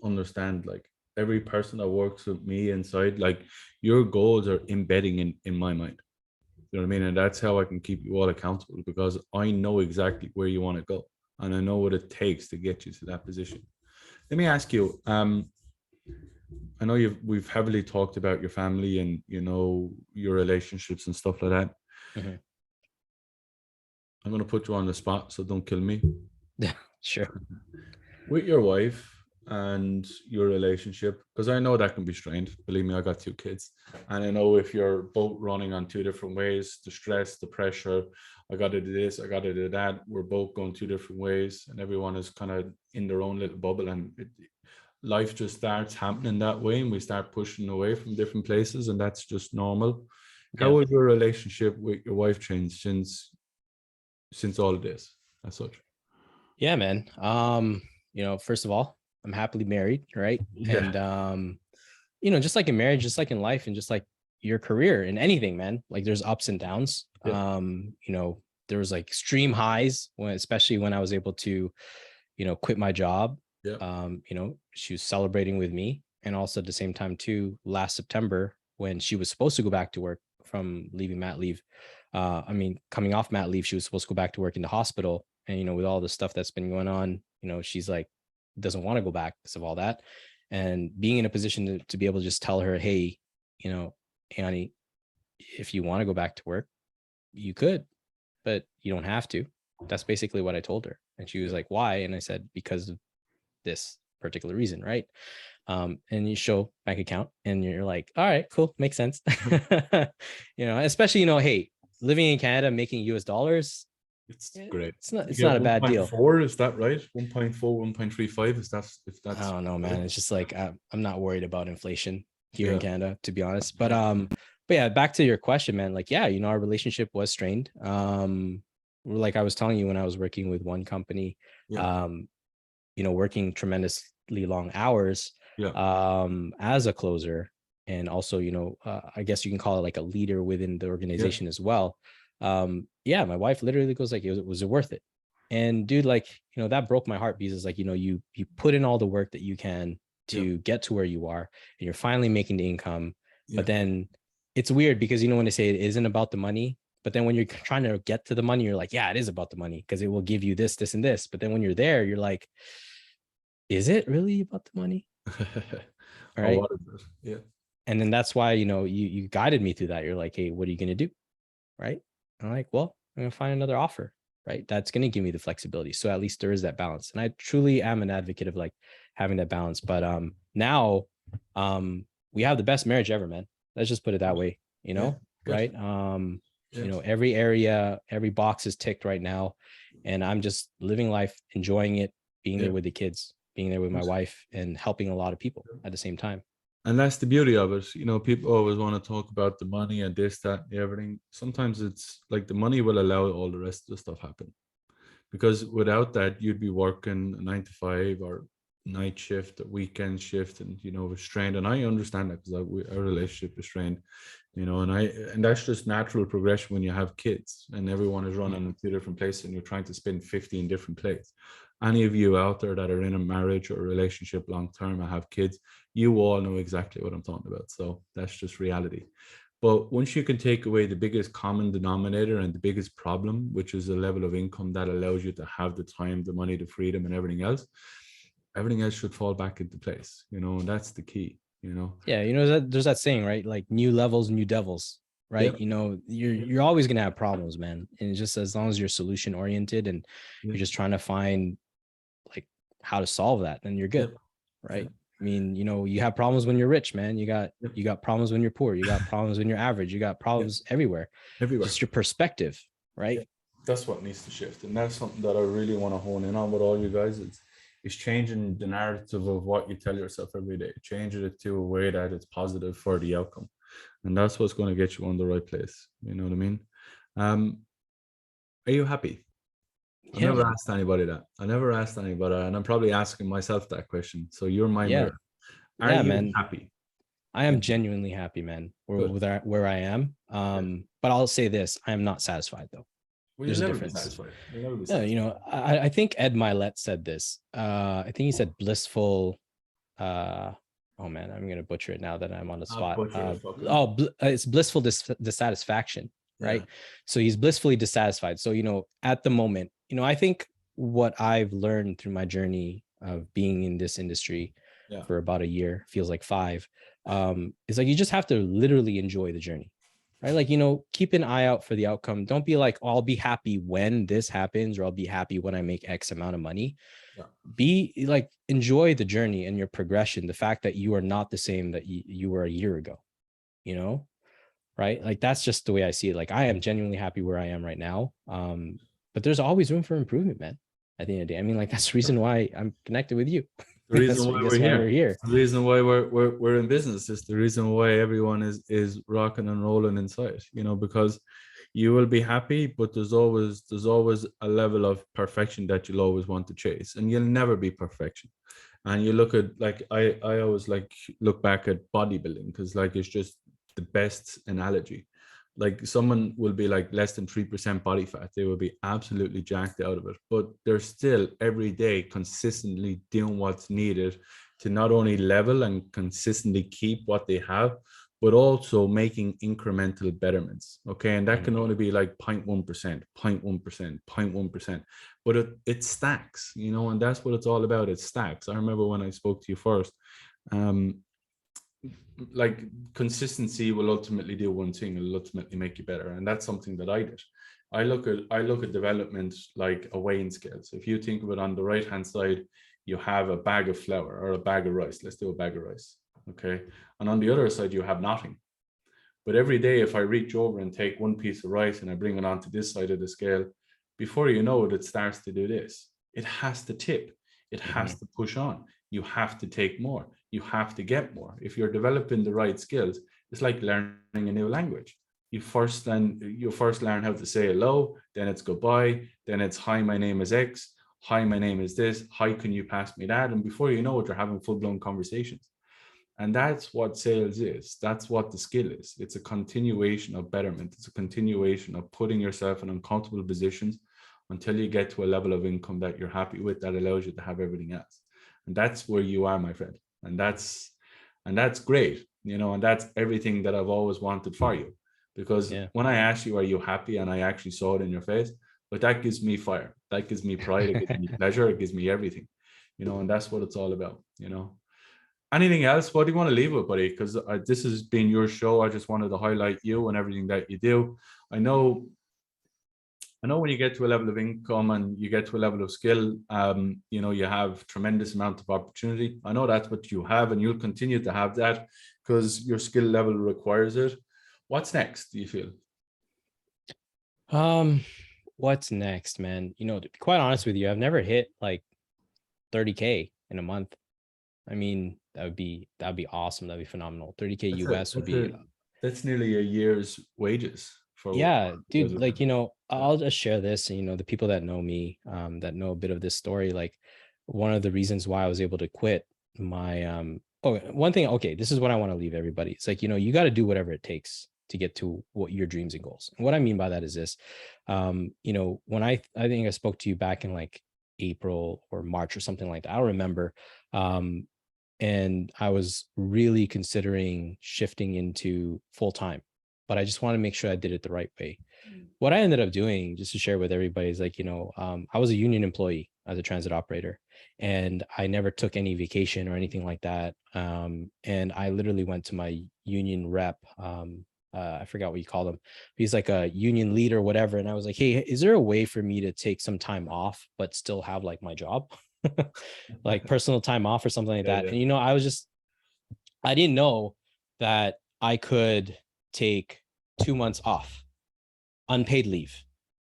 understand, like, every person that works with me inside, like, your goals are embedding in my mind. You know what I mean? And that's how I can keep you all accountable, because I know exactly where you want to go, and I know what it takes to get you to that position. Let me ask you, I know we've heavily talked about your family and, you know, your relationships and stuff like that. I'm going to put you on the spot, so don't kill me. Yeah, sure. With your wife and your relationship, because I know that can be strained. Believe me, I got 2 kids, and I know if you're both running on 2 different ways, the stress, the pressure, I got to do this, I got to do that. We're both going 2 different ways, and everyone is kind of in their own little bubble, and life just starts happening that way, and we start pushing away from different places, and that's just normal. How has your relationship with your wife changed since all of this as such? Yeah, man. You know, first of all, I'm happily married, right? Yeah. And you know, just like in marriage, just like in life, and just like your career and anything, man, like there's ups and downs. You know, there was like extreme highs when, especially when I was able to, you know, quit my job. You know, she was celebrating with me. And also at the same time too, last September, when she was supposed to go back to work from leaving mat leave, I mean, coming off mat leave, she was supposed to go back to work in the hospital. And, you know, with all the stuff that's been going on, you know, she's like, doesn't want to go back because of all that. And being in a position to be able to just tell her, hey, you know, hey, honey, if you want to go back to work, you could, but you don't have to. That's basically what I told her. And she was like, why? And I said, because of this particular reason, right? And you show bank account and you're like, all right, cool, makes sense. You know, especially, you know, hey, living in Canada, making US dollars, it's great. It's not a bad deal. 1.4, is that right? 1.4, 1.35, is that, if that's, I don't know, man. It's just like I'm not worried about inflation here in Yeah. Canada, to be honest. But yeah, back to your question, man. Like, yeah, you know, our relationship was strained. Like I was telling you, when I was working with one company, you know, working tremendously long hours as a closer, and also, you know, I guess you can call it like a leader within the organization as well. Yeah, my wife literally goes like, was it worth it? And dude, like, you know, that broke my heart, because it's like, you know, you put in all the work that you can to get to where you are, and you're finally making the income. But then it's weird because, you know, when they say it isn't about the money, but then when you're trying to get to the money, you're like, yeah, it is about the money because it will give you this, this, and this. But then when you're there, you're like, is it really about the money? All right. Yeah. And then that's why, you know, you guided me through that. You're like, hey, what are you going to do? Right. And I'm like, well, I'm going to find another offer. Right. That's going to give me the flexibility. So at least there is that balance. And I truly am an advocate of like having that balance. But now we have the best marriage ever, man. Let's just put it that way, you know, right? You know, every area, every box is ticked right now. And I'm just living life, enjoying it, being there with the kids, being there with my wife, and helping a lot of people at the same time. And that's the beauty of it. You know, people always want to talk about the money and this, that, and everything. Sometimes it's like the money will allow all the rest of the stuff happen. Because without that, you'd be working 9 to 5 or night shift, or weekend shift, and, you know, restrained. And I understand that, because our relationship is strained, you know, and that's just natural progression when you have kids and everyone is running in 2 different places and you're trying to spin 15 different plates. Any of you out there that are in a marriage or a relationship long term and have kids, you all know exactly what I'm talking about. So that's just reality. But once you can take away the biggest common denominator and the biggest problem, which is a level of income that allows you to have the time, the money, the freedom, and everything else should fall back into place, you know, and that's the key, you know. Yeah, you know, there's that saying, right? Like, new levels, new devils, right? You know, you're always gonna have problems, man. And just as long as you're solution oriented and you're just trying to find like how to solve that, then you're good, right? I mean, you know, you have problems when you're rich, man. You got problems when you're poor. You got problems when you're average. You got problems everywhere. Just your perspective, right? That's what needs to shift, and that's something that I really want to hone in on with all you guys. It's changing the narrative of what you tell yourself every day, changing it to a way that it's positive for the outcome, and that's what's going to get you on the right place. You know what I mean? Are you happy? I never asked anybody that. I never asked anybody, and I'm probably asking myself that question. So you're my mirror. Are you man. happy? I am genuinely happy, man, where I am. But I'll say this: I am not satisfied, though. There's a difference. You know, I think Ed Milet said this. I think he said blissful. Oh man, I'm gonna butcher it now that I'm on the spot. It's blissful dissatisfaction, right? So he's blissfully dissatisfied. So, you know, at the moment, you know, I think what I've learned through my journey of being in this industry for about a year, feels like 5, is like, you just have to literally enjoy the journey, right? Like, you know, keep an eye out for the outcome. Don't be like, oh, I'll be happy when this happens, or I'll be happy when I make X amount of money. Be like, enjoy the journey and your progression. The fact that you are not the same that you were a year ago, you know, right? Like, that's just the way I see it. Like, I am genuinely happy where I am right now. But there's always room for improvement, man. At the end of the day, I mean, like, that's the reason why I'm connected with you. The reason That's, why I guess, we're why here. we're here. The reason why we're in business is the reason why everyone is rocking and rolling inside, you know, because you will be happy, but there's always a level of perfection that you'll always want to chase, and you'll never be perfection. And you look at, like, I always like look back at bodybuilding, because like it's just the best analogy. Like someone will be like less than 3% body fat, they will be absolutely jacked out of it, but they're still every day consistently doing what's needed to not only level and consistently keep what they have, but also making incremental betterments. Okay. And that can only be like 0.1%, 0.1%, 0.1%, but it stacks, you know, and that's what it's all about. It stacks. I remember when I spoke to you first, like consistency will ultimately do one thing, it'll ultimately make you better. And that's something that I did. I look at development like a weighing scale. So if you think of it, on the right hand side, you have a bag of flour or a bag of rice. Let's do a bag of rice. Okay. And on the other side, you have nothing. But every day, if I reach over and take one piece of rice and I bring it onto this side of the scale, before you know it, it starts to do this. It has to tip. It has to push on. You have to take more. You have to get more. If you're developing the right skills, it's like learning a new language. You first learn how to say hello, then it's goodbye, then it's hi, my name is X, hi, my name is this, hi, can you pass me that? And before you know it, you're having full-blown conversations. And that's what sales is. That's what the skill is. It's a continuation of betterment. It's a continuation of putting yourself in uncomfortable positions until you get to a level of income that you're happy with, that allows you to have everything else. And that's where you are, my friend. And that's great, you know, and that's everything that I've always wanted for you. Because when I asked you, are you happy? And I actually saw it in your face, but that gives me fire. That gives me pride. It gives me pleasure. It gives me everything, you know, and that's what it's all about, you know. Anything else? What do you want to leave with, buddy? Because this has been your show. I just wanted to highlight you and everything that you do. I know when you get to a level of income and you get to a level of skill, you know, you have tremendous amount of opportunity. I know that's what you have, and you'll continue to have that because your skill level requires it. What's next, do you feel? What's next, man? You know, to be quite honest with you, I've never hit like 30K in a month. I mean, that'd be awesome. That'd be phenomenal. 30K US would be. That's nearly a year's wages. Yeah, dude, like, you know, I'll just share this, and, you know, the people that know me, that know a bit of this story, like one of the reasons why I was able to quit my, one thing, okay, this is what I want to leave everybody. It's like, you know, you got to do whatever it takes to get to what your dreams and goals. And what I mean by that is this, you know, when I think I spoke to you back in like April or March or something like that, I don't remember. And I was really considering shifting into full-time, but I just want to make sure I did it the right way. What I ended up doing, just to share with everybody, is like, you know, I was a union employee as a transit operator, and I never took any vacation or anything like that. And I literally went to my union rep. I forgot what you call him. He's like a union leader or whatever. And I was like, hey, is there a way for me to take some time off, but still have like my job? Like personal time off or something like that. And, you know, I didn't know that I could take 2 months off, unpaid leave,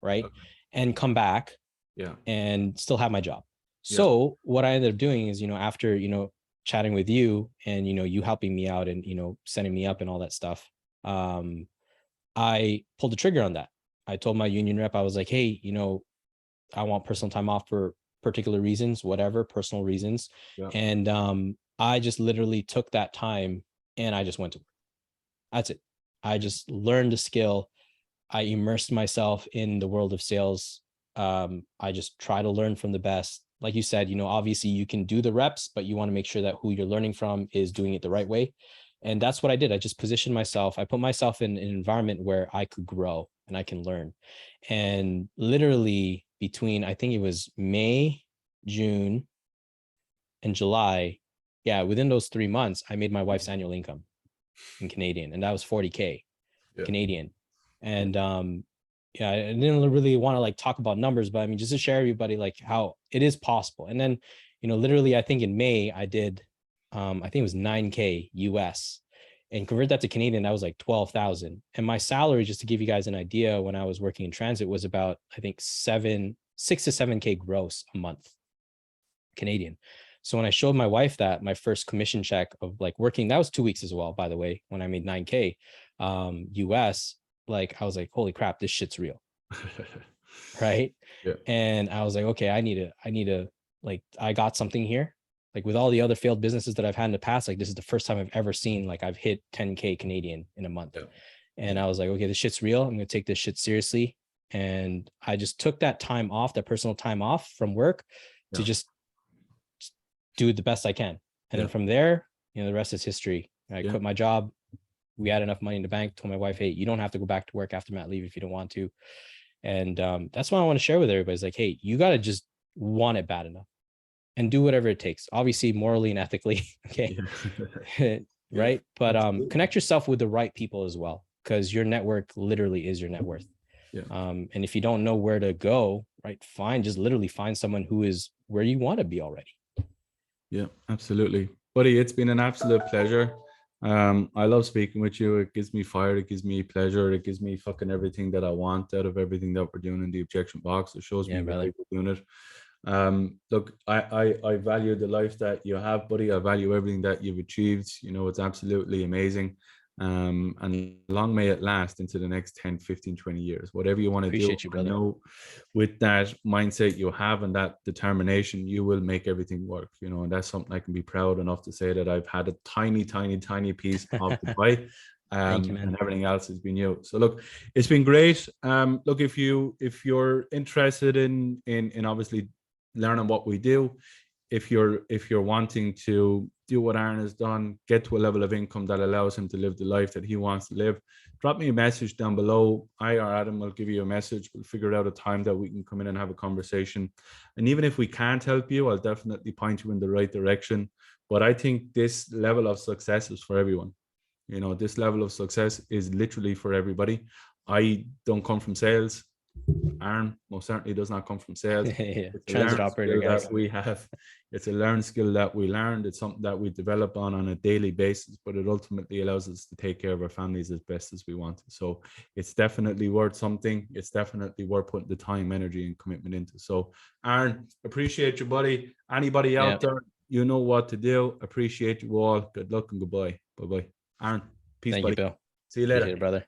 right? And come back and still have my job. So what I ended up doing is, you know, after, you know, chatting with you and, you know, you helping me out and, you know, setting me up and all that stuff, I pulled the trigger on that. I told my union rep, I was like, hey, you know, I want personal time off for particular reasons, whatever, personal reasons. And I just literally took that time and I just went to work. That's it. I just learned a skill. I immersed myself in the world of sales. I just try to learn from the best. Like you said, you know, obviously you can do the reps, but you want to make sure that who you're learning from is doing it the right way. And that's what I did. I just positioned myself. I put myself in an environment where I could grow and I can learn. And literally between, I think it was May, June, and July. Yeah, within those 3 months, I made my wife's annual income in Canadian, and that was 40K Canadian. And yeah, I didn't really want to like talk about numbers, but I mean, just to share everybody like how it is possible. And then, you know, literally, I think in May I did, I think it was 9K US, and convert that to Canadian, that was like 12,000. And my salary, just to give you guys an idea, when I was working in transit, was about, I think 6 to 7K gross a month Canadian. So when I showed my wife that, my first commission check of like working, that was 2 weeks as well, by the way, when I made 9K US, like I was like, holy crap, this shit's real. Right. Yeah. And I was like, okay, I need to like, I got something here. Like with all the other failed businesses that I've had in the past, like this is the first time I've ever seen, like I've hit 10K Canadian in a month. Yeah. And I was like, okay, this shit's real. I'm going to take this shit seriously. And I just took that time off, that personal time off from work to just do the best I can. And then from there, you know, the rest is history. I quit my job. We had enough money in the bank, told my wife, hey, you don't have to go back to work after mat leave if you don't want to. And that's what I want to share with everybody. It's like, hey, you got to just want it bad enough and do whatever it takes, obviously morally and ethically. Okay. Right. But connect yourself with the right people as well, because your network literally is your net worth. And if you don't know where to go, right, just literally find someone who is where you want to be already. Yeah, absolutely. Buddy, it's been an absolute pleasure. I love speaking with you. It gives me fire, it gives me pleasure, it gives me fucking everything that I want out of everything that we're doing in the objection box. It shows me why we're doing it. Look, I value the life that you have, buddy. I value everything that you've achieved. You know, it's absolutely amazing. And long may it last into the next 10, 15, 20 years, whatever you want to do. You, brother. I know with that mindset you have and that determination, you will make everything work, you know, and that's something I can be proud enough to say that I've had a tiny piece of the pie. Thank you, man. And everything else has been you. So look, it's been great. Look, if you're interested in obviously learning what we do, if you're wanting to do what Aron has done, get to a level of income that allows him to live the life that he wants to live, drop me a message down below. I or Adam will give you a message. We'll figure out a time that we can come in and have a conversation. And even if we can't help you, I'll definitely point you in the right direction. But I think this level of success is for everyone. You know, this level of success is literally for everybody. I don't come from sales. Aron most certainly does not come from sales. Transit operator, guys. That we have. It's a learned skill that we learned. It's something that we develop on a daily basis, but it ultimately allows us to take care of our families as best as we want to. So it's definitely worth something. It's definitely worth putting the time, energy, and commitment into. So Aron, appreciate you, buddy. Anybody out there, you know what to do. Appreciate you all. Good luck and goodbye. Bye-bye. Aron, peace, Thank buddy. you, Bill. See you later. Appreciate it, brother.